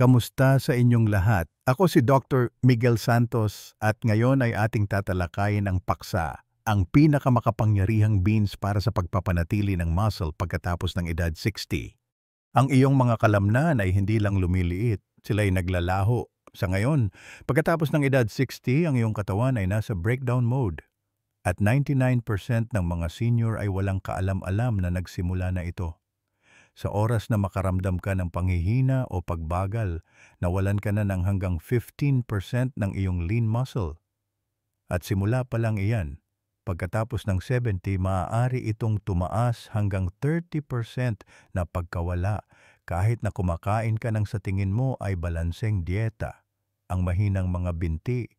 Kamusta sa inyong lahat? Ako si Dr. Miguel Santos at ngayon ay ating tatalakayin ang paksa, ang pinakamakapangyarihang beans para sa pagpapanatili ng muscle pagkatapos ng edad 60. Ang iyong mga kalamnan ay hindi lang lumiliit, sila ay naglalaho. Sa ngayon, pagkatapos ng edad 60, ang iyong katawan ay nasa breakdown mode. At 99% ng mga senior ay walang kaalam-alam na nagsimula na ito. Sa oras na makaramdam ka ng panghihina o pagbagal, nawalan ka na ng hanggang 15% ng iyong lean muscle. At simula pa lang iyan, pagkatapos ng 70, maaari itong tumaas hanggang 30% na pagkawala kahit na kumakain ka ng sa tingin mo ay balanseng dieta. Ang mahinang mga binti,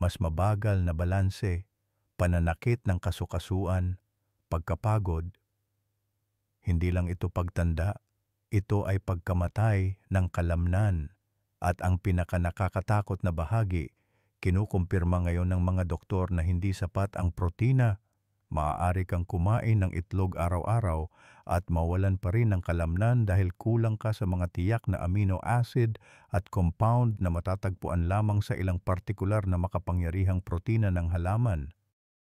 mas mabagal na balanse, pananakit ng kasukasuan, pagkapagod. Hindi lang ito pagtanda, ito ay pagkamatay ng kalamnan. At ang pinakanakakatakot na bahagi, kinukumpirma ngayon ng mga doktor na hindi sapat ang protina. Maaari kang kumain ng itlog araw-araw at mawalan pa rin ng kalamnan dahil kulang ka sa mga tiyak na amino acid at compound na matatagpuan lamang sa ilang partikular na makapangyarihang protina ng halaman.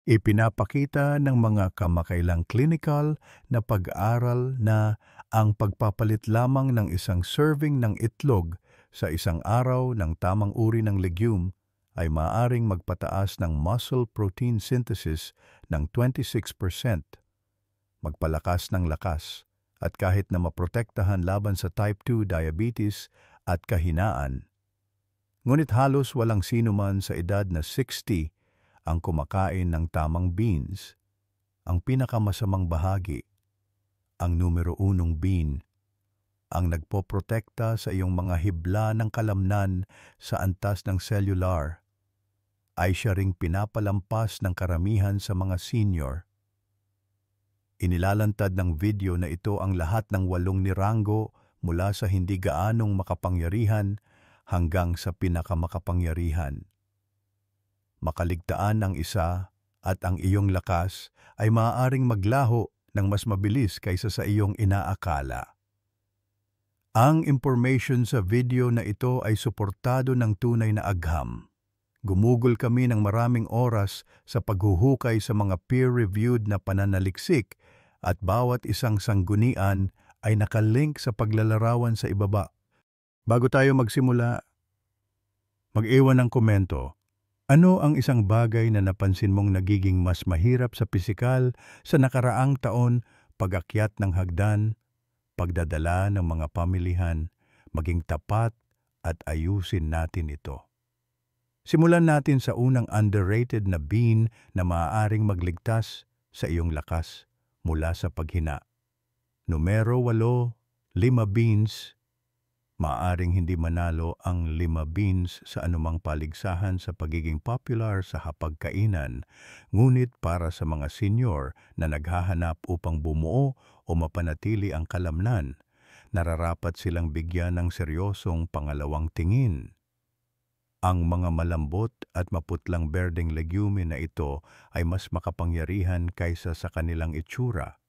Ipinapakita ng mga kamakailang clinical na pag-aaral na ang pagpapalit lamang ng isang serving ng itlog sa isang araw ng tamang uri ng legume ay maaaring magpataas ng muscle protein synthesis ng 26%, magpalakas ng lakas, at kahit na maprotektahan laban sa type 2 diabetes at kahinaan. Ngunit halos walang sino man sa edad na 60 ang kumakain ng tamang beans. Ang pinakamasamang bahagi, ang numero 1 bean, ang nagpoprotekta sa iyong mga hibla ng kalamnan sa antas ng cellular, ay siya ring pinapalampas ng karamihan sa mga senior. Inilalantad ng video na ito ang lahat ng 8 nirango mula sa hindi gaanong makapangyarihan hanggang sa pinakamakapangyarihan. Makaligtaan ang isa at ang iyong lakas ay maaaring maglaho ng mas mabilis kaysa sa iyong inaakala. Ang information sa video na ito ay suportado ng tunay na agham. Gumugol kami ng maraming oras sa paghuhukay sa mga peer-reviewed na pananaliksik at bawat isang sanggunian ay nakalink sa paglalarawan sa ibaba. Bago tayo magsimula, mag-iwan ng komento. Ano ang isang bagay na napansin mong nagiging mas mahirap sa pisikal sa nakaraang taon, pag-akyat ng hagdan, pagdadala ng mga pamilihan, maging tapat at ayusin natin ito? Simulan natin sa unang underrated na bean na maaaring magligtas sa iyong lakas mula sa paghina. Numero 8, 5 beans. Maaring hindi manalo ang 5 beans sa anumang paligsahan sa pagiging popular sa hapagkainan, ngunit para sa mga senior na naghahanap upang bumuo o mapanatili ang kalamnan, nararapat silang bigyan ng seryosong pangalawang tingin. Ang mga malambot at maputlang berdeng legume na ito ay mas makapangyarihan kaysa sa kanilang itsura.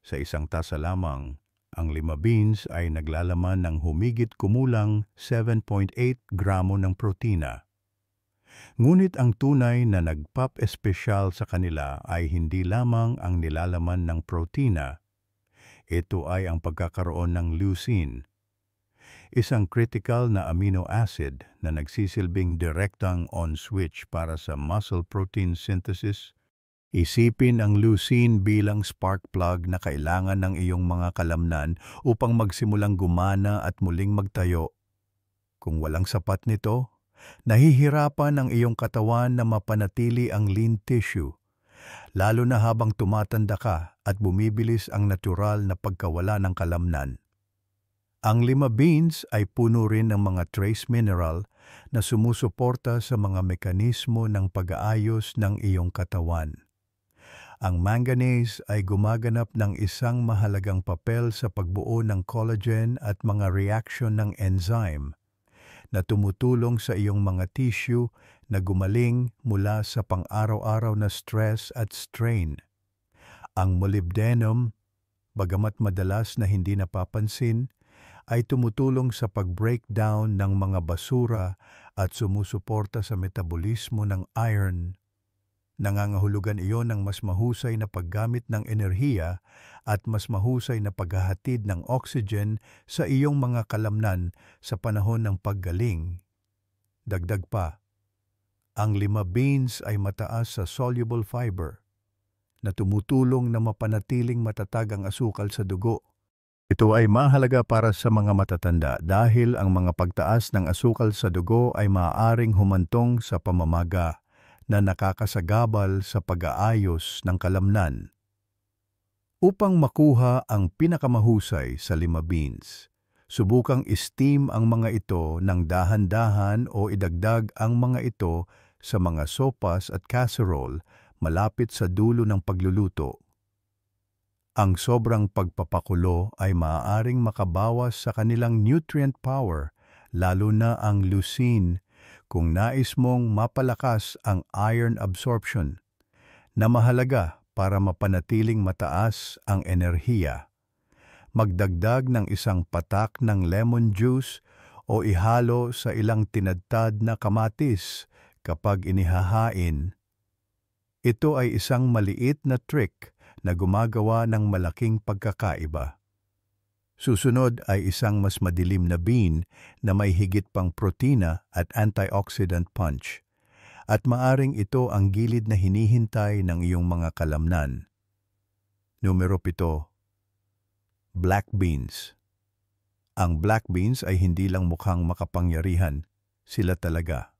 Sa isang tasa lamang, ang 5 beans ay naglalaman ng humigit kumulang 7.8 gramo ng protina. Ngunit ang tunay na nagpap-espesyal sa kanila ay hindi lamang ang nilalaman ng protina. Ito ay ang pagkakaroon ng leucine, isang critical na amino acid na nagsisilbing direktang on-switch para sa muscle protein synthesis. Isipin ang leucine bilang spark plug na kailangan ng iyong mga kalamnan upang magsimulang gumana at muling magtayo. Kung walang sapat nito, nahihirapan ang iyong katawan na mapanatili ang lean tissue, lalo na habang tumatanda ka at bumibilis ang natural na pagkawala ng kalamnan. Ang 5 beans ay puno rin ng mga trace mineral na sumusuporta sa mga mekanismo ng pag-aayos ng iyong katawan. Ang manganese ay gumaganap ng isang mahalagang papel sa pagbuo ng collagen at mga reaksyon ng enzyme na tumutulong sa iyong mga tissue na gumaling mula sa pang-araw-araw na stress at strain. Ang molybdenum, bagamat madalas na hindi napapansin, ay tumutulong sa pag-breakdown ng mga basura at sumusuporta sa metabolismo ng iron. Nangangahulugan iyon ng mas mahusay na paggamit ng enerhiya at mas mahusay na paghahatid ng oxygen sa iyong mga kalamnan sa panahon ng paggaling. Dagdag pa, ang lima beans ay mataas sa soluble fiber na tumutulong na mapanatiling matatag ang asukal sa dugo. Ito ay mahalaga para sa mga matatanda dahil ang mga pagtaas ng asukal sa dugo ay maaaring humantong sa pamamaga na nakakasagabal sa pag-aayos ng kalamnan. Upang makuha ang pinakamahusay sa lima beans, subukang i-steam ang mga ito ng dahan-dahan o idagdag ang mga ito sa mga sopas at casserole malapit sa dulo ng pagluluto. Ang sobrang pagpapakulo ay maaaring makabawas sa kanilang nutrient power, lalo na ang leucine, kung nais mong mapalakas ang iron absorption, na mahalaga para mapanatiling mataas ang enerhiya. Magdagdag ng isang patak ng lemon juice o ihalo sa ilang tinadtad na kamatis kapag inihahain. Ito ay isang maliit na trick na gumagawa ng malaking pagkakaiba. Susunod ay isang mas madilim na bean na may higit pang protina at antioxidant punch. At maaring ito ang gilid na hinihintay ng iyong mga kalamnan. Numero 7. Black beans. Ang black beans ay hindi lang mukhang makapangyarihan, sila talaga.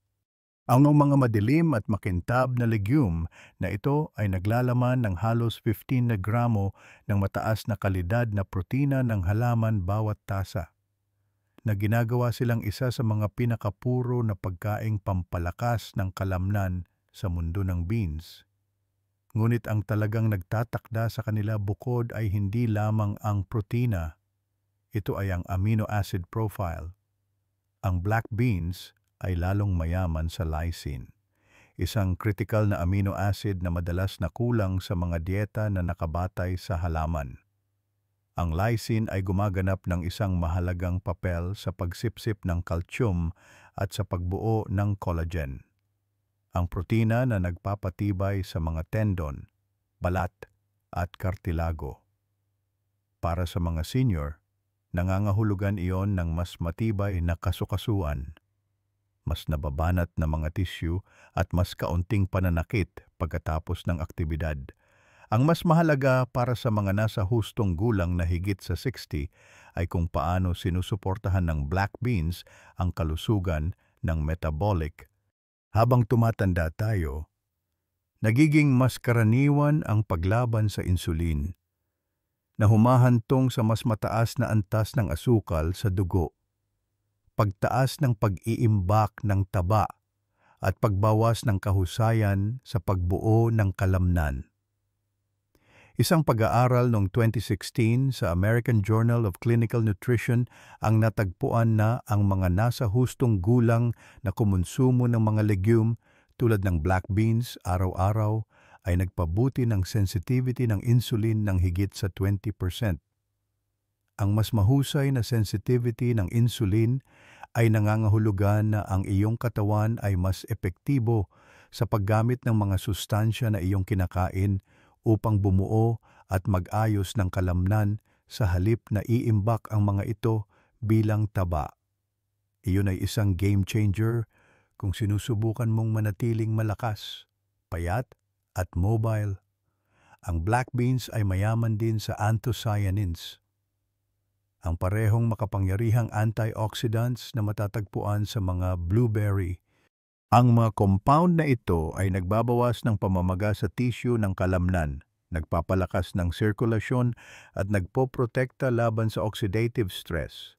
Ang mga madilim at makintab na legume na ito ay naglalaman ng halos 15 na gramo ng mataas na kalidad na protina ng halaman bawat tasa, na ginagawa silang isa sa mga pinakapuro na pagkaing pampalakas ng kalamnan sa mundo ng beans. Ngunit ang talagang nagtatakda sa kanila bukod ay hindi lamang ang protina, ito ay ang amino acid profile. Ang black beans ay lalong mayaman sa lysine, isang critical na amino acid na madalas na kulang sa mga dieta na nakabatay sa halaman. Ang lysine ay gumaganap ng isang mahalagang papel sa pagsipsip ng calcium at sa pagbuo ng collagen. Ang protina na nagpapatibay sa mga tendon, balat at kartilago. Para sa mga senior, nangangahulugan iyon ng mas matibay na kasukasuan, mas nababanat na mga tissue at mas kaunting pananakit pagkatapos ng aktibidad. Ang mas mahalaga para sa mga nasa hustong gulang na higit sa 60 ay kung paano sinusuportahan ng black beans ang kalusugan ng metabolic. Habang tumatanda tayo, nagiging mas karaniwan ang paglaban sa insulin, na humahantong sa mas mataas na antas ng asukal sa dugo, pagtaas ng pag-iimbak ng taba, at pagbawas ng kahusayan sa pagbuo ng kalamnan. Isang pag-aaral noong 2016 sa American Journal of Clinical Nutrition ang natagpuan na ang mga nasa hustong gulang na kumonsumo ng mga legume tulad ng black beans araw-araw ay nagpabuti ng sensitivity ng insulin ng higit sa 20%. Ang mas mahusay na sensitivity ng insulin ay nangangahulugan na ang iyong katawan ay mas epektibo sa paggamit ng mga sustansya na iyong kinakain upang bumuo at mag-ayos ng kalamnan sa halip na iimbak ang mga ito bilang taba. Iyon ay isang game changer kung sinusubukan mong manatiling malakas, payat at mobile. Ang black beans ay mayaman din sa anthocyanins, ang parehong makapangyarihang antioxidants na matatagpuan sa mga blueberry. Ang mga compound na ito ay nagbabawas ng pamamaga sa tissue ng kalamnan, nagpapalakas ng sirkulasyon at nagpoprotekta laban sa oxidative stress,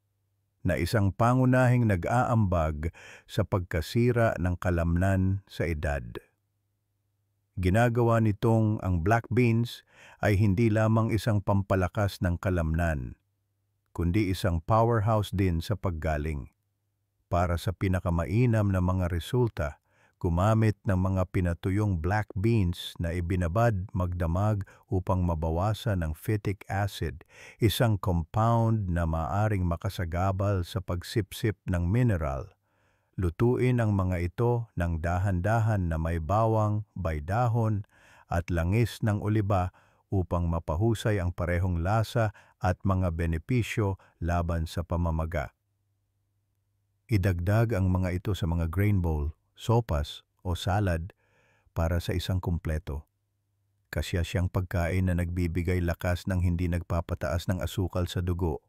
na isang pangunahing nag-aambag sa pagkasira ng kalamnan sa edad. Ginagawa nitong ang black beans ay hindi lamang isang pampalakas ng kalamnan, kundi isang powerhouse din sa paggaling. Para sa pinakamainam na mga resulta, Gumamit ng mga pinatuyong black beans na ibinabad magdamag upang mabawasan ang phytic acid, isang compound na maaring makasagabal sa pagsipsip ng mineral. Lutuin ang mga ito ng dahan-dahan na may bawang, baydahon at langis ng oliba upang mapahusay ang parehong lasa at mga benepisyo laban sa pamamaga. Idagdag ang mga ito sa mga grain bowl, sopas o salad para sa isang kumpleto. Kasya siyang pagkain na nagbibigay lakas ng hindi nagpapataas ng asukal sa dugo.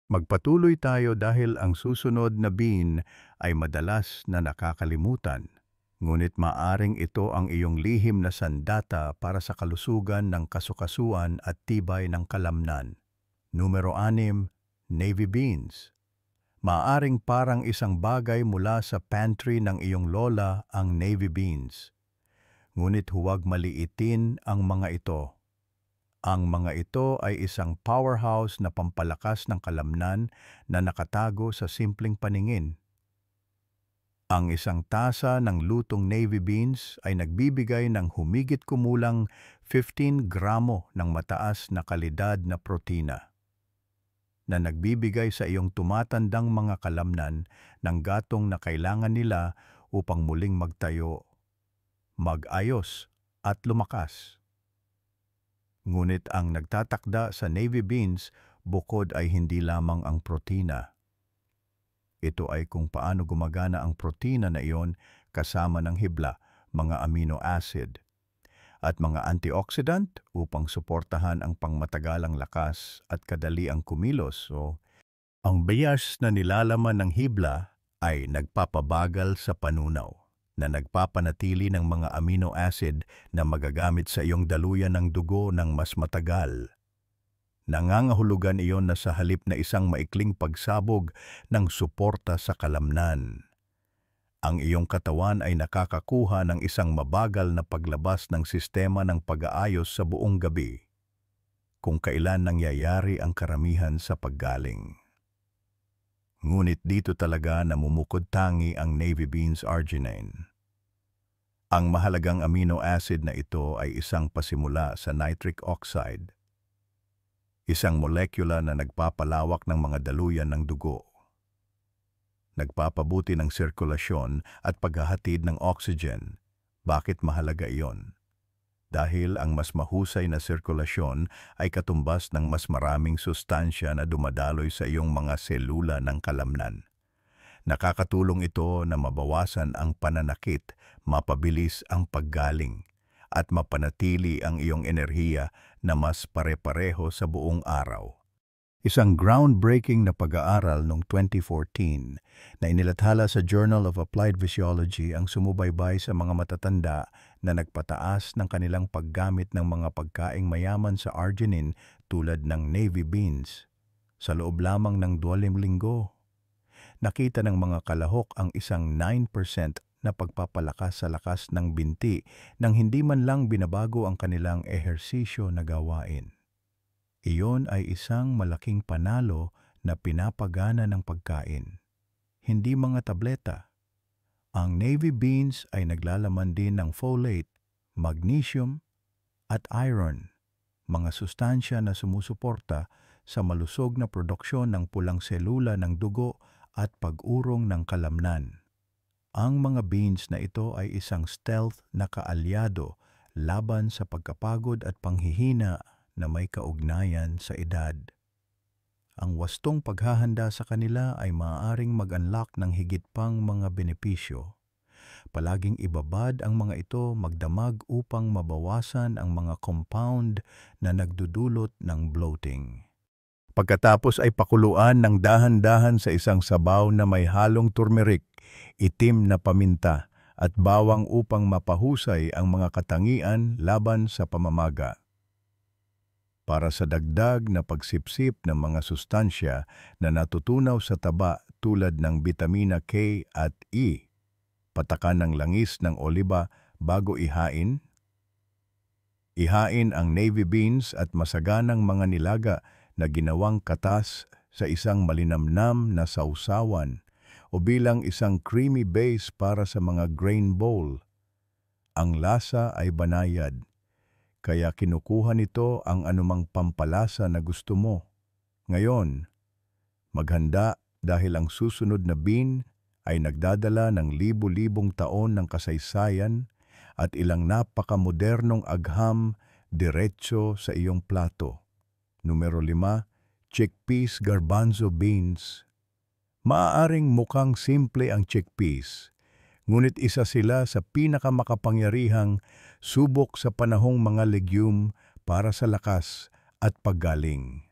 Magpatuloy tayo dahil ang susunod na bean ay madalas na nakakalimutan. Ngunit maaring ito ang iyong lihim na sandata para sa kalusugan ng kasukasuan at tibay ng kalamnan. Numero 6, navy beans. Maaring parang isang bagay mula sa pantry ng iyong lola ang navy beans. Ngunit huwag maliitin ang mga ito. Ang mga ito ay isang powerhouse na pampalakas ng kalamnan na nakatago sa simpleng paningin. Ang isang tasa ng lutong navy beans ay nagbibigay ng humigit kumulang 15 gramo ng mataas na kalidad na protina, na nagbibigay sa iyong tumatandang mga kalamnan ng gatong na kailangan nila upang muling magtayo, mag-ayos at lumakas. Ngunit ang nagtatakda sa navy beans bukod ay hindi lamang ang protina. Ito ay kung paano gumagana ang protina na iyon kasama ng hibla, mga amino acid, at mga antioxidant upang suportahan ang pangmatagalang lakas at kadaliang kumilos. Ang bias na nilalaman ng hibla ay nagpapabagal sa panunaw, na nagpapanatili ng mga amino acid na magagamit sa iyong daluyan ng dugo ng mas matagal. Nangangahulugan iyon na sa halip na isang maikling pagsabog ng suporta sa kalamnan, ang iyong katawan ay nakakakuha ng isang mabagal na paglabas ng sistema ng pag-aayos sa buong gabi, kung kailan nangyayari ang karamihan sa paggaling. Ngunit dito talaga namumukod tangi ang navy beans arginine. Ang mahalagang amino acid na ito ay isang pasimula sa nitric oxide, isang molekula na nagpapalawak ng mga daluyan ng dugo, nagpapabuti ng sirkulasyon at paghahatid ng oxygen. Bakit mahalaga iyon? Dahil ang mas mahusay na sirkulasyon ay katumbas ng mas maraming sustansya na dumadaloy sa iyong mga selula ng kalamnan. Nakakatulong ito na mabawasan ang pananakit, mapabilis ang paggaling, at mapanatili ang iyong enerhiya na mas pare-pareho sa buong araw. Isang groundbreaking na pag-aaral noong 2014 na inilathala sa Journal of Applied Physiology ang sumubaybay sa mga matatanda na nagpataas ng kanilang paggamit ng mga pagkaing mayaman sa arginine tulad ng navy beans. Sa loob lamang ng 2 linggo, nakita ng mga kalahok ang isang 9% na pagpapalakas sa lakas ng binti nang hindi man lang binabago ang kanilang ehersisyo na gawain. Iyon ay isang malaking panalo na pinapagana ng pagkain, hindi mga tableta. Ang navy beans ay naglalaman din ng folate, magnesium at iron, mga sustansya na sumusuporta sa malusog na produksyon ng pulang selula ng dugo at pag-urong ng kalamnan. Ang mga beans na ito ay isang stealth na kaalyado laban sa pagkapagod at panghihina na may kaugnayan sa edad. Ang wastong paghahanda sa kanila ay maaaring mag-unlock ng higit pang mga benepisyo. Palaging ibabad ang mga ito magdamag upang mabawasan ang mga compound na nagdudulot ng bloating. Pagkatapos ay pakuluan ng dahan-dahan sa isang sabaw na may halong turmeric, itim na paminta at bawang upang mapahusay ang mga katangian laban sa pamamaga. Para sa dagdag na pagsipsip ng mga sustansya na natutunaw sa taba tulad ng bitamina K at E, patakan ng langis ng oliba bago ihain. Ihain ang navy beans at masaganang mga nilaga na ginawang katas sa isang malinamnam na sausawan o bilang isang creamy base para sa mga grain bowl. Ang lasa ay banayad, kaya kinukuha nito ang anumang pampalasa na gusto mo. Ngayon, maghanda dahil ang susunod na bean ay nagdadala ng libu-libong taon ng kasaysayan at ilang napakamodernong agham diretso sa iyong plato. Numero 5, chickpeas garbanzo beans. Maaaring mukhang simple ang chickpeas, ngunit isa sila sa pinakamakapangyarihang subok sa panahong mga legume para sa lakas at paggaling.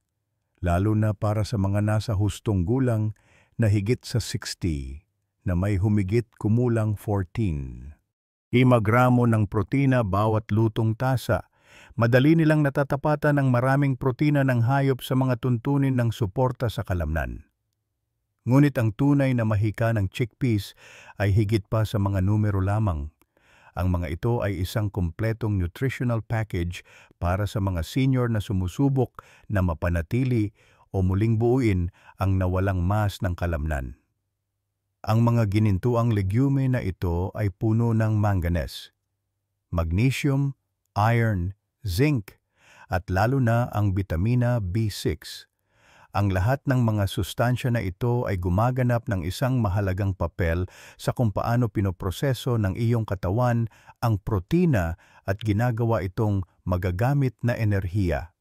Lalo na para sa mga nasa hustong gulang na higit sa 60, na may humigit kumulang 14. 5 gramo ng protina bawat lutong tasa. Madali nilang natatapatan ang maraming protina ng hayop sa mga tuntunin ng suporta sa kalamnan. Ngunit ang tunay na mahika ng chickpeas ay higit pa sa mga numero lamang. Ang mga ito ay isang kumpletong nutritional package para sa mga senior na sumusubok na mapanatili o muling buuin ang nawalang mas ng kalamnan. Ang mga ginintuang legume na ito ay puno ng manganese, magnesium, iron, zinc, at lalo na ang bitamina B6. Ang lahat ng mga sustansya na ito ay gumaganap ng isang mahalagang papel sa kung paano pinoproseso ng iyong katawan ang protina at ginagawa itong magagamit na enerhiya.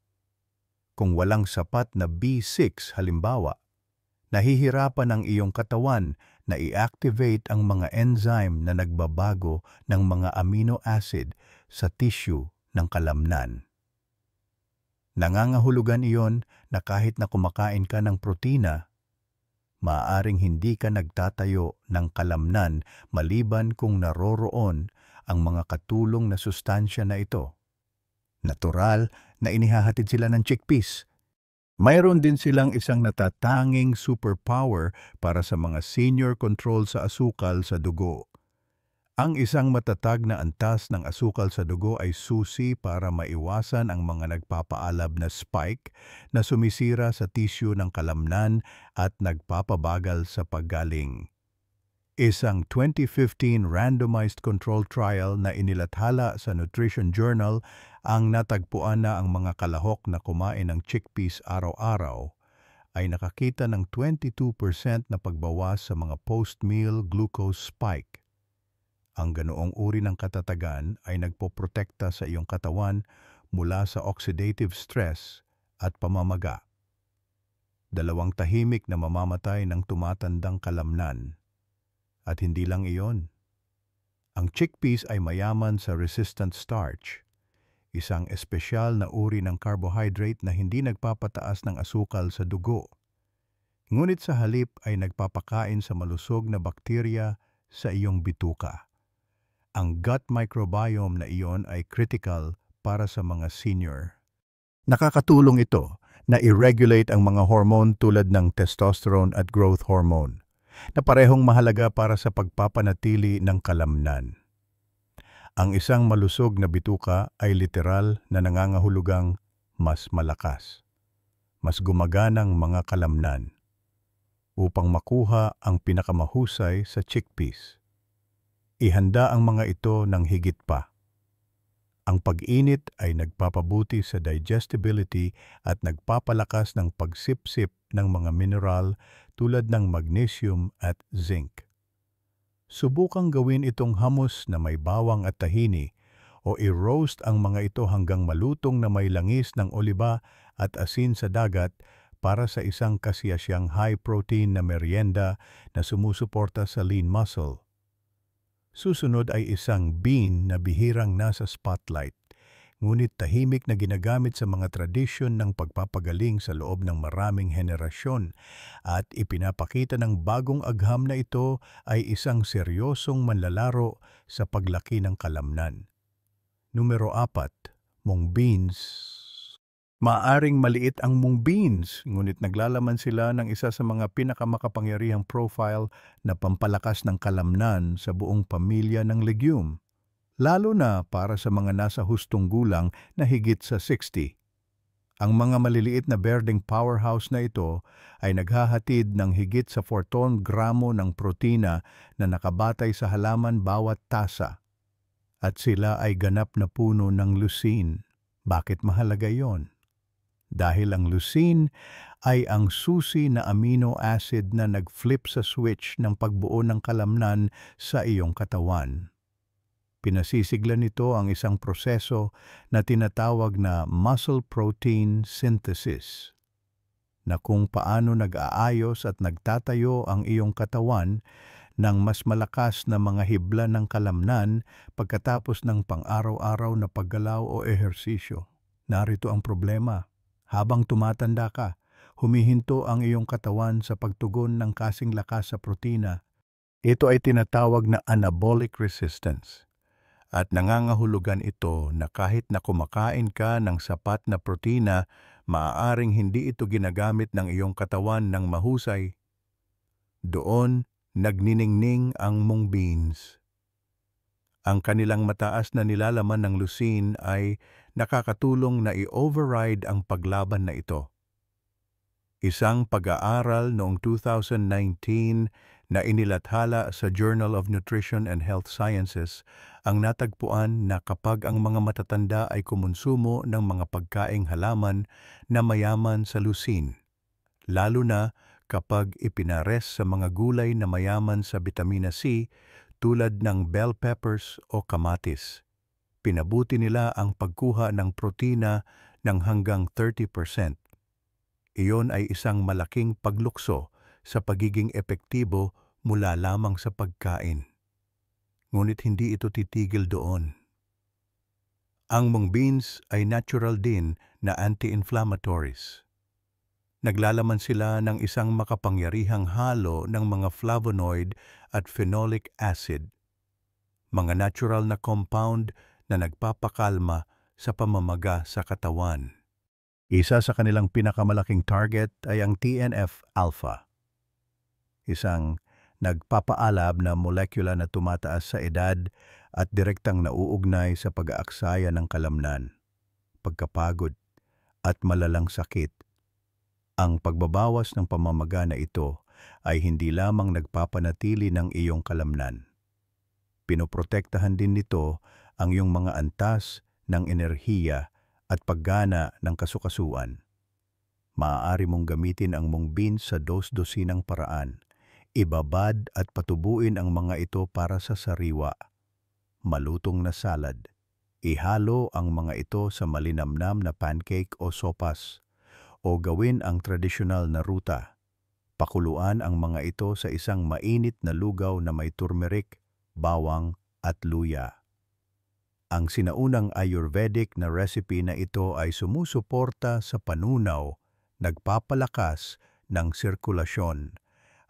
Kung walang sapat na B6 halimbawa, nahihirapan ang iyong katawan na i-activate ang mga enzyme na nagbabago ng mga amino acid sa tissue ng kalamnan. Nangangahulugan iyon na kahit na kumakain ka ng protina, maaaring hindi ka nagtatayo ng kalamnan maliban kung naroroon ang mga katulong na sustansya na ito. Natural na inihahatid sila ng chickpeas. Mayroon din silang isang natatanging superpower para sa mga senior control sa asukal sa dugo. Ang isang matatag na antas ng asukal sa dugo ay susi para maiwasan ang mga nagpapaalab na spike na sumisira sa tissue ng kalamnan at nagpapabagal sa paggaling. Isang 2015 randomized control trial na inilathala sa Nutrition Journal ang natagpuan na ang mga kalahok na kumain ng chickpeas araw-araw ay nakakita ng 22% na pagbawas sa mga post-meal glucose spike. Ang ganoong uri ng katatagan ay nagpoprotekta sa iyong katawan mula sa oxidative stress at pamamaga. 2 tahimik na mamamatay ng tumatandang kalamnan. At hindi lang iyon. Ang chickpeas ay mayaman sa resistant starch, isang espesyal na uri ng carbohydrate na hindi nagpapataas ng asukal sa dugo. Ngunit sa halip ay nagpapakain sa malusog na bakterya sa iyong bituka. Ang gut microbiome na iyon ay critical para sa mga senior. Nakakatulong ito na i-regulate ang mga hormone tulad ng testosterone at growth hormone, na parehong mahalaga para sa pagpapanatili ng kalamnan. Ang isang malusog na bituka ay literal na nangangahulugang mas malakas, mas gumaganang mga kalamnan, upang makuha ang pinakamahusay sa chickpeas. Ihanda ang mga ito ng higit pa. Ang pag-init ay nagpapabuti sa digestibility at nagpapalakas ng pagsipsip ng mga mineral tulad ng magnesium at zinc. Subukang gawin itong hummus na may bawang at tahini o i-roast ang mga ito hanggang malutong na may langis ng oliba at asin sa dagat para sa isang kasiyasyang high-protein na merienda na sumusuporta sa lean muscle. Susunod ay isang bean na bihirang nasa spotlight, ngunit tahimik na ginagamit sa mga tradisyon ng pagpapagaling sa loob ng maraming henerasyon, at ipinapakita ng bagong agham na ito ay isang seryosong manlalaro sa paglaki ng kalamnan. Numero 4, mung beans. Maaring maliit ang mung beans, ngunit naglalaman sila ng isa sa mga pinakamakapangyarihang profile na pampalakas ng kalamnan sa buong pamilya ng legume, lalo na para sa mga nasa hustong gulang na higit sa 60. Ang mga maliliit na berdeng powerhouse na ito ay naghahatid ng higit sa 4 gramo ng protina na nakabatay sa halaman bawat tasa. At sila ay ganap na puno ng leucine. Bakit mahalaga yon? Dahil ang leucine ay ang susi na amino acid na nag-flip sa switch ng pagbuo ng kalamnan sa iyong katawan. Pinasisigla nito ang isang proseso na tinatawag na muscle protein synthesis, na kung paano nag-aayos at nagtatayo ang iyong katawan ng mas malakas na mga hibla ng kalamnan pagkatapos ng pang-araw-araw na paggalaw o ehersisyo. Narito ang problema. Habang tumatanda ka, humihinto ang iyong katawan sa pagtugon ng kasing lakas sa protina. Ito ay tinatawag na anabolic resistance. At nangangahulugan ito na kahit na kumakain ka ng sapat na protina, maaaring hindi ito ginagamit ng iyong katawan ng mahusay. Doon, nagniningning ang mung beans. Ang kanilang mataas na nilalaman ng leucine ay nakakatulong na i-override ang paglaban na ito. Isang pag-aaral noong 2019 na inilathala sa Journal of Nutrition and Health Sciences ang natagpuan na kapag ang mga matatanda ay kumonsumo ng mga pagkaing halaman na mayaman sa leucine, lalo na kapag ipinares sa mga gulay na mayaman sa bitamina C tulad ng bell peppers o kamatis, pinabuti nila ang pagkuha ng protina ng hanggang 30%. Iyon ay isang malaking paglukso sa pagiging epektibo mula lamang sa pagkain. Ngunit hindi ito titigil doon. Ang mung beans ay natural din na anti-inflammatories. Naglalaman sila ng isang makapangyarihang halo ng mga flavonoid at phenolic acid, mga natural na compound na nagpapakalma sa pamamaga sa katawan. Isa sa kanilang pinakamalaking target ay ang TNF-alpha, isang nagpapaalab na molekula na tumataas sa edad at direktang nauugnay sa pag-aaksaya ng kalamnan, pagkapagod at malalang sakit. Ang pagbabawas ng pamamaga na ito ay hindi lamang nagpapanatili ng iyong kalamnan. Pinoprotektahan din nito ang iyong mga antas ng enerhiya at paggana ng kasukasuan. Maaari mong gamitin ang mung beans sa dos-dosinang paraan. Ibabad at patubuin ang mga ito para sa sariwa, malutong na salad. Ihalo ang mga ito sa malinamnam na pancake o sopas, o gawin ang tradisyonal na ruta. Pakuluan ang mga ito sa isang mainit na lugaw na may turmeric, bawang at luya. Ang sinaunang Ayurvedic na recipe na ito ay sumusuporta sa panunaw, nagpapalakas ng sirkulasyon,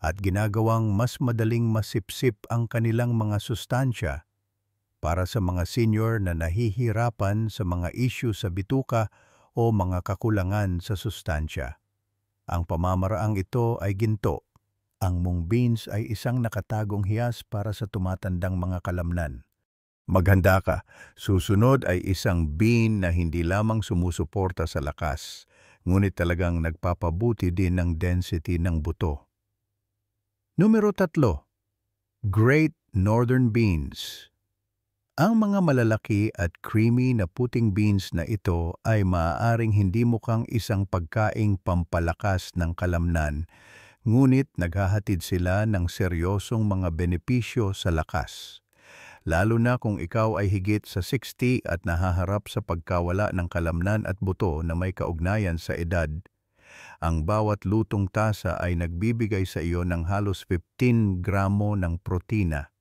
at ginagawang mas madaling masipsip ang kanilang mga sustansya para sa mga senior na nahihirapan sa mga issue sa bituka o mga kakulangan sa sustansya. Ang pamamaraang ito ay ginto. Ang mung beans ay isang nakatagong hiyas para sa tumatandang mga kalamnan. Maghanda ka. Susunod ay isang bean na hindi lamang sumusuporta sa lakas, ngunit talagang nagpapabuti din ng density ng buto. Numero 3. Great Northern Beans. Ang mga malalaki at creamy na puting beans na ito ay maaaring hindi mukhang isang pagkaing pampalakas ng kalamnan, ngunit naghahatid sila ng seryosong mga benepisyo sa lakas. Lalo na kung ikaw ay higit sa 60 at nahaharap sa pagkawala ng kalamnan at buto na may kaugnayan sa edad. Ang bawat lutong tasa ay nagbibigay sa iyo ng halos 15 gramo ng protina.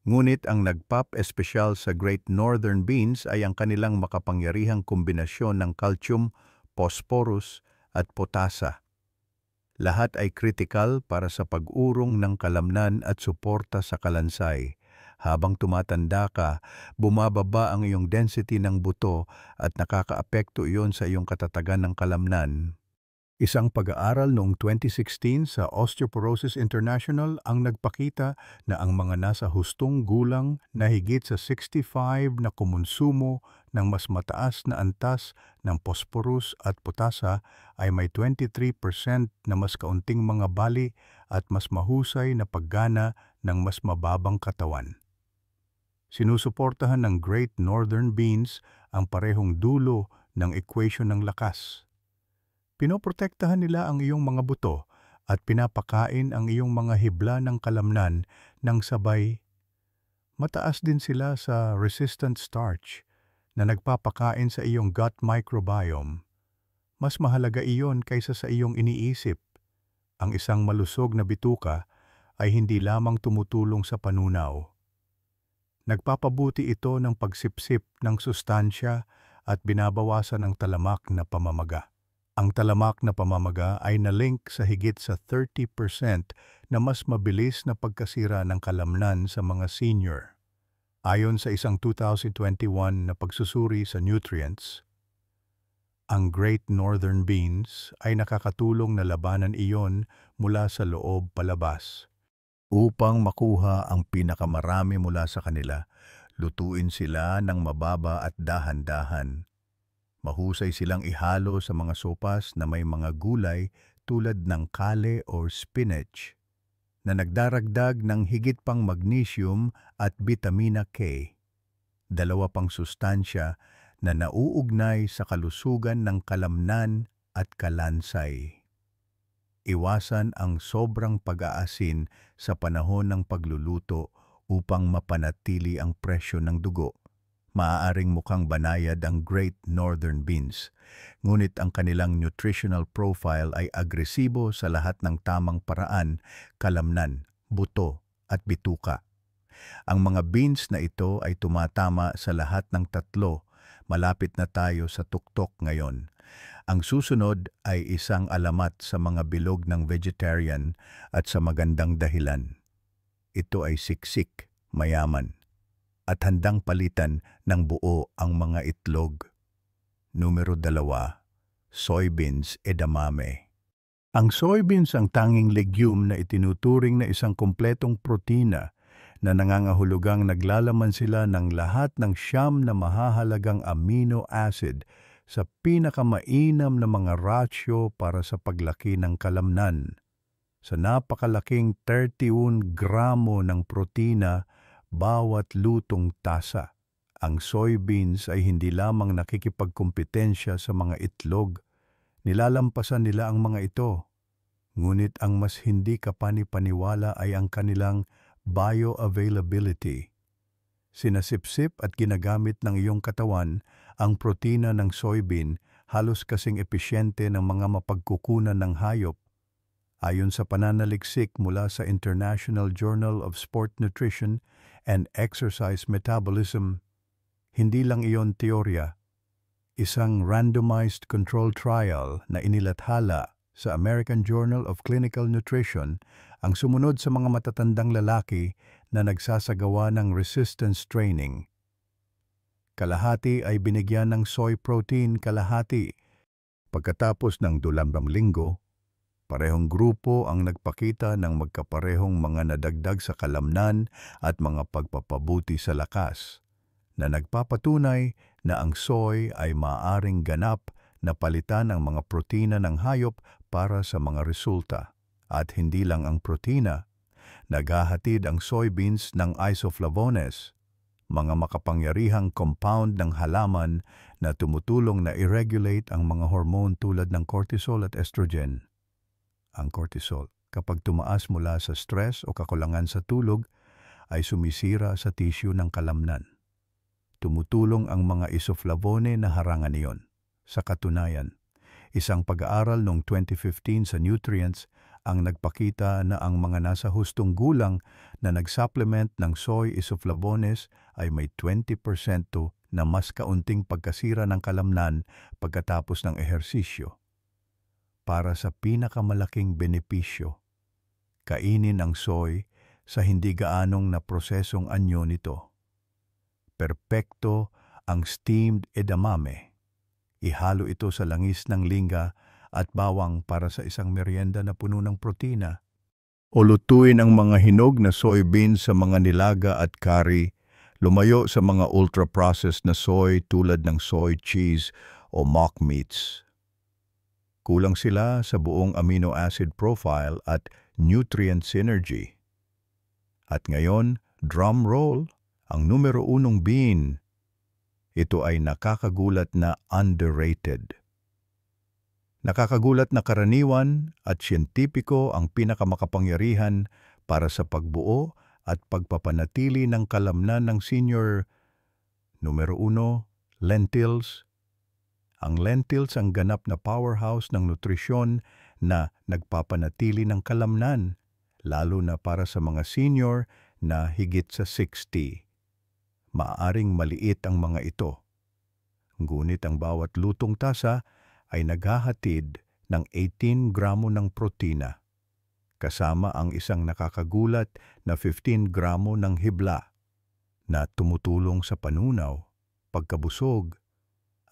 Ngunit ang nagpap-espesyal sa Great Northern Beans ay ang kanilang makapangyarihang kombinasyon ng calcium, phosphorus at potasa. Lahat ay kritikal para sa pag-urong ng kalamnan at suporta sa kalansay. Habang tumatanda ka, bumababa ang iyong density ng buto at nakakaapekto iyon sa iyong katatagan ng kalamnan. Isang pag-aaral noong 2016 sa Osteoporosis International ang nagpakita na ang mga nasa hustong gulang na higit sa 65 na kumonsumo ng mas mataas na antas ng phosphorus at potasa ay may 23% na mas kaunting mga bali at mas mahusay na paggana ng mas mababang katawan. Sinusuportahan ng Great Northern Beans ang parehong dulo ng equation ng lakas. Pinoprotektahan nila ang iyong mga buto at pinapakain ang iyong mga hibla ng kalamnan ng sabay. Mataas din sila sa resistant starch na nagpapakain sa iyong gut microbiome. Mas mahalaga iyon kaysa sa iyong iniisip. Ang isang malusog na bituka ay hindi lamang tumutulong sa panunaw. Nagpapabuti ito ng pagsipsip ng sustansya at binabawasan ang talamak na pamamaga. Ang talamak na pamamaga ay nalink sa higit sa 30% na mas mabilis na pagkasira ng kalamnan sa mga senior. Ayon sa isang 2021 na pagsusuri sa nutrients, ang Great Northern Beans ay nakakatulong na labanan iyon mula sa loob palabas. Upang makuha ang pinakamarami mula sa kanila, lutuin sila ng mababa at dahan-dahan. Mahusay silang ihalo sa mga sopas na may mga gulay tulad ng kale or spinach na nagdaragdag ng higit pang magnesium at vitamina K. Dalawa pang sustansya na nauugnay sa kalusugan ng kalamnan at kalansay. Iwasan ang sobrang pag-aasin sa panahon ng pagluluto upang mapanatili ang presyo ng dugo. Maaaring mukhang banayad ang Great Northern Beans, ngunit ang kanilang nutritional profile ay agresibo sa lahat ng tamang paraan, kalamnan, buto at bituka. Ang mga beans na ito ay tumatama sa lahat ng tatlo. Malapit na tayo sa tuktok ngayon. Ang susunod ay isang alamat sa mga bilog ng vegetarian at sa magandang dahilan. Ito ay siksik, mayaman, at handang palitan ng buo ang mga itlog. Numero 2, soybeans edamame. Ang soybeans ang tanging legume na itinuturing na isang kumpletong protina na nangangahulugang naglalaman sila ng lahat ng 9 na mahahalagang amino acid sa pinakamainam na mga ratio para sa paglaki ng kalamnan. Sa napakalaking 31 gramo ng protina bawat lutong tasa, ang soybeans ay hindi lamang nakikipagkompetensya sa mga itlog. Nilalampasan nila ang mga ito. Ngunit ang mas hindi kapani-paniwala ay ang kanilang bioavailability. Sinasipsip at ginagamit ng iyong katawan ang protina ng soybean halos kasing episyente ng mga mapagkukunan ng hayop. Ayon sa pananaliksik mula sa International Journal of Sport Nutrition and Exercise Metabolism, hindi lang iyon teorya. Isang randomized control trial na inilathala sa American Journal of Clinical Nutrition ang sumunod sa mga matatandang lalaki na nagsasagawa ng resistance training. Kalahati ay binigyan ng soy protein, kalahati. Pagkatapos ng 2 linggo, parehong grupo ang nagpakita ng magkaparehong mga nadagdag sa kalamnan at mga pagpapabuti sa lakas, na nagpapatunay na ang soy ay maaaring ganap na palitan ang mga protina ng hayop para sa mga resulta. At hindi lang ang protina, naghahatid ang soybeans ng isoflavones, mga makapangyarihang compound ng halaman na tumutulong na i-regulate ang mga hormone tulad ng cortisol at estrogen. Ang cortisol, kapag tumaas mula sa stress o kakulangan sa tulog, ay sumisira sa tissue ng kalamnan. Tumutulong ang mga isoflavone na harangan iyon. Sa katunayan, isang pag-aaral noong 2015 sa Nutrients ang nagpakita na ang mga nasa hustong gulang na nag-supplement ng soy isoflavones ay may 20% na mas kaunting pagkasira ng kalamnan pagkatapos ng ehersisyo. Para sa pinakamalaking benepisyo, kainin ang soy sa hindi gaanong na prosesong anyo nito. Perpekto ang steamed edamame. Ihalo ito sa langis ng lingga at bawang para sa isang merienda na puno ng protina. O lutuin ang mga hinog na soybeans sa mga nilaga at curry, lumayo sa mga ultra-processed na soy tulad ng soy cheese o mock meats. Kulang sila sa buong amino acid profile at nutrient synergy. At ngayon, drum roll, ang numero 1 bean. Ito ay nakakagulat na underrated. Nakakagulat na karaniwan at siyentipiko ang pinakamakapangyarihan para sa pagbuo at pagpapanatili ng kalamnan ng senior. Numero 1, lentils. Ang lentils ang ganap na powerhouse ng nutrisyon na nagpapanatili ng kalamnan, lalo na para sa mga senior na higit sa 60. Maaaring maliit ang mga ito. Ngunit ang bawat lutong tasa ay naghahatid ng 18 gramo ng protina, kasama ang isang nakakagulat na 15 gramo ng hibla na tumutulong sa panunaw, pagkabusog,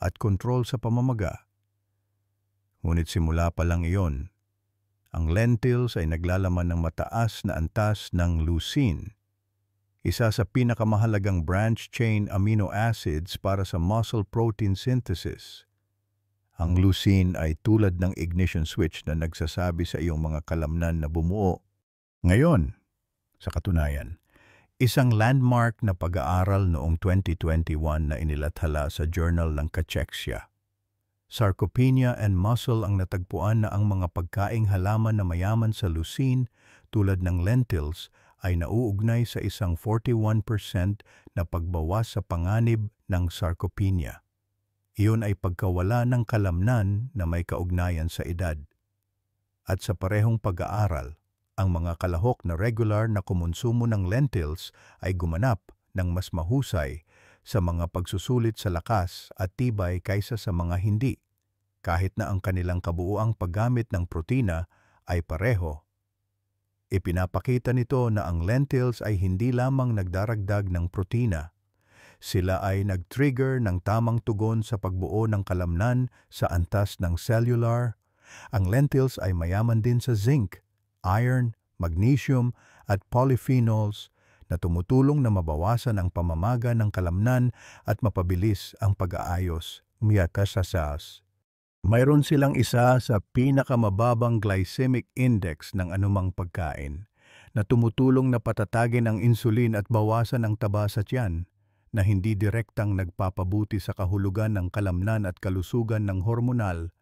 at kontrol sa pamamaga. Ngunit simula pa lang iyon, ang lentils ay naglalaman ng mataas na antas ng leucine, isa sa pinakamahalagang branch-chain amino acids para sa muscle protein synthesis. Ang leucine ay tulad ng ignition switch na nagsasabi sa iyong mga kalamnan na bumuo. Ngayon, sa katunayan, isang landmark na pag-aaral noong 2021 na inilathala sa Journal ng Cachexia. Sarcopenia and muscle ang natagpuan na ang mga pagkaing halaman na mayaman sa leucine tulad ng lentils ay nauugnay sa isang 41% na pagbawas sa panganib ng sarcopenia. Iyon ay pagkawala ng kalamnan na may kaugnayan sa edad. At sa parehong pag-aaral, ang mga kalahok na regular na kumonsumo ng lentils ay gumanap ng mas mahusay sa mga pagsusulit sa lakas at tibay kaysa sa mga hindi, kahit na ang kanilang kabuuang paggamit ng protina ay pareho. Ipinapakita nito na ang lentils ay hindi lamang nagdaragdag ng protina. Sila ay nag-trigger ng tamang tugon sa pagbuo ng kalamnan sa antas ng cellular. Ang lentils ay mayaman din sa zinc, iron, magnesium at polyphenols na tumutulong na mabawasan ang pamamaga ng kalamnan at mapabilis ang pag-aayos. Myatasasas. Mayroon silang isa sa pinakamababang glycemic index ng anumang pagkain na tumutulong na patatagin ang insulin at bawasan ang taba sa tiyan, na hindi direktang nagpapabuti sa kahulugan ng kalamnan at kalusugan ng hormonal.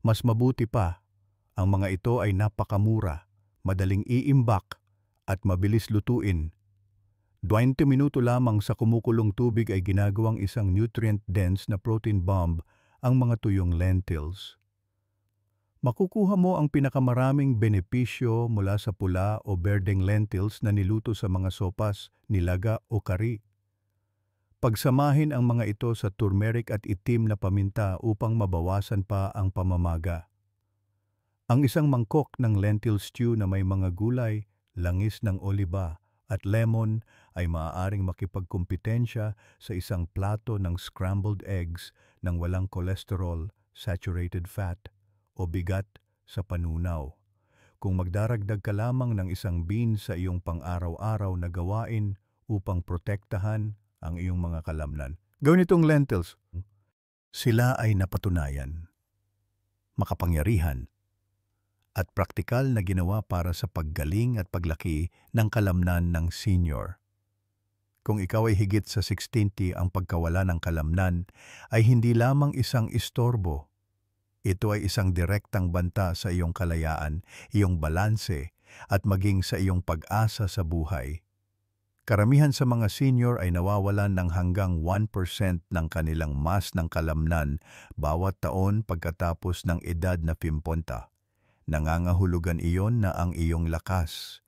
Mas mabuti pa, ang mga ito ay napakamura, madaling iimbak at mabilis lutuin. 20 minuto lamang sa kumukulong tubig ay ginagawang isang nutrient-dense na protein bomb ang mga tuyong lentils. Makukuha mo ang pinakamaraming benepisyo mula sa pula o berdeng lentils na niluto sa mga sopas, nilaga o kari. Pagsamahin ang mga ito sa turmeric at itim na paminta upang mabawasan pa ang pamamaga. Ang isang mangkok ng lentil stew na may mga gulay, langis ng oliba at lemon ay maaaring makipagkumpetensya sa isang plato ng scrambled eggs ng walang cholesterol, saturated fat o bigat sa panunaw. Kung magdaragdag ka lamang ng isang bean sa iyong pang-araw-araw na gawain upang protektahan ang iyong mga kalamnan. Gawin itong lentils. Sila ay napatunayan, makapangyarihan, at praktikal na ginawa para sa paggaling at paglaki ng kalamnan ng senior. Kung ikaw ay higit sa 60, ang pagkawala ng kalamnan ay hindi lamang isang istorbo. Ito ay isang direktang banta sa iyong kalayaan, iyong balanse, at maging sa iyong pag-asa sa buhay. Karamihan sa mga senior ay nawawalan ng hanggang 1% ng kanilang mass ng kalamnan bawat taon pagkatapos ng edad na 50. Nangangahulugan iyon na ang iyong lakas,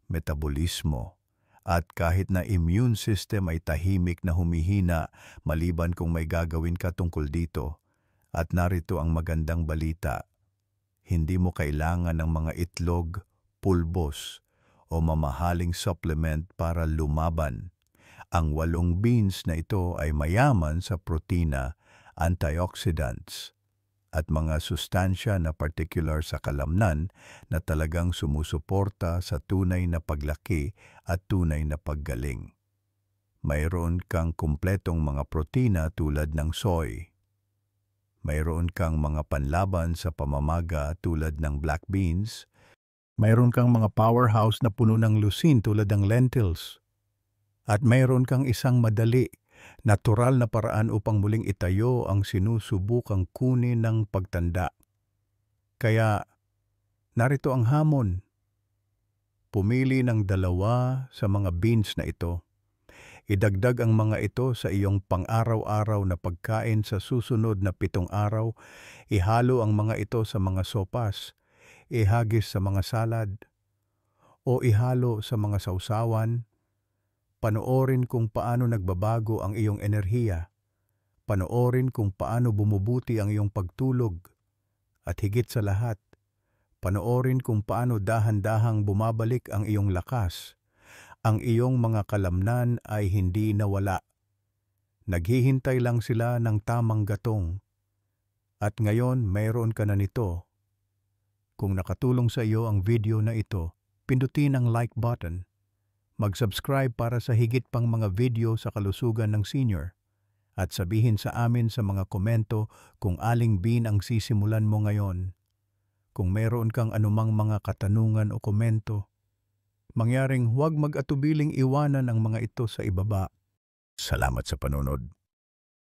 metabolismo, at kahit na immune system ay tahimik na humihina maliban kung may gagawin ka tungkol dito. At narito ang magandang balita. Hindi mo kailangan ng mga itlog, pulbos, o mamahaling supplement para lumaban. Ang 8 beans na ito ay mayaman sa protina, antioxidants, at mga sustansya na particular sa kalamnan na talagang sumusuporta sa tunay na paglaki at tunay na paggaling. Mayroon kang kumpletong mga protina tulad ng soy. Mayroon kang mga panlaban sa pamamaga tulad ng black beans. Mayroon kang mga powerhouse na puno ng lusin tulad ng lentils. At mayroon kang isang madali, natural na paraan upang muling itayo ang sinusubukang kunin ng pagtanda. Kaya, narito ang hamon. Pumili ng 2 sa mga beans na ito. Idagdag ang mga ito sa iyong pang-araw-araw na pagkain sa susunod na 7 araw. Ihalo ang mga ito sa mga sopas, ihagis sa mga salad, o ihalo sa mga sausawan. Panoorin kung paano nagbabago ang iyong enerhiya. Panoorin kung paano bumubuti ang iyong pagtulog. At higit sa lahat, panoorin kung paano dahan-dahang bumabalik ang iyong lakas. Ang iyong mga kalamnan ay hindi nawala. Naghihintay lang sila ng tamang gatong. At ngayon, mayroon ka na nito. Kung nakatulong sa iyo ang video na ito, pindutin ang like button. Mag-subscribe para sa higit pang mga video sa kalusugan ng senior. At sabihin sa amin sa mga komento kung aling bean ang sisimulan mo ngayon. Kung mayroon kang anumang mga katanungan o komento, mangyaring huwag mag-atubiling iwanan ang mga ito sa ibaba. Salamat sa panonood.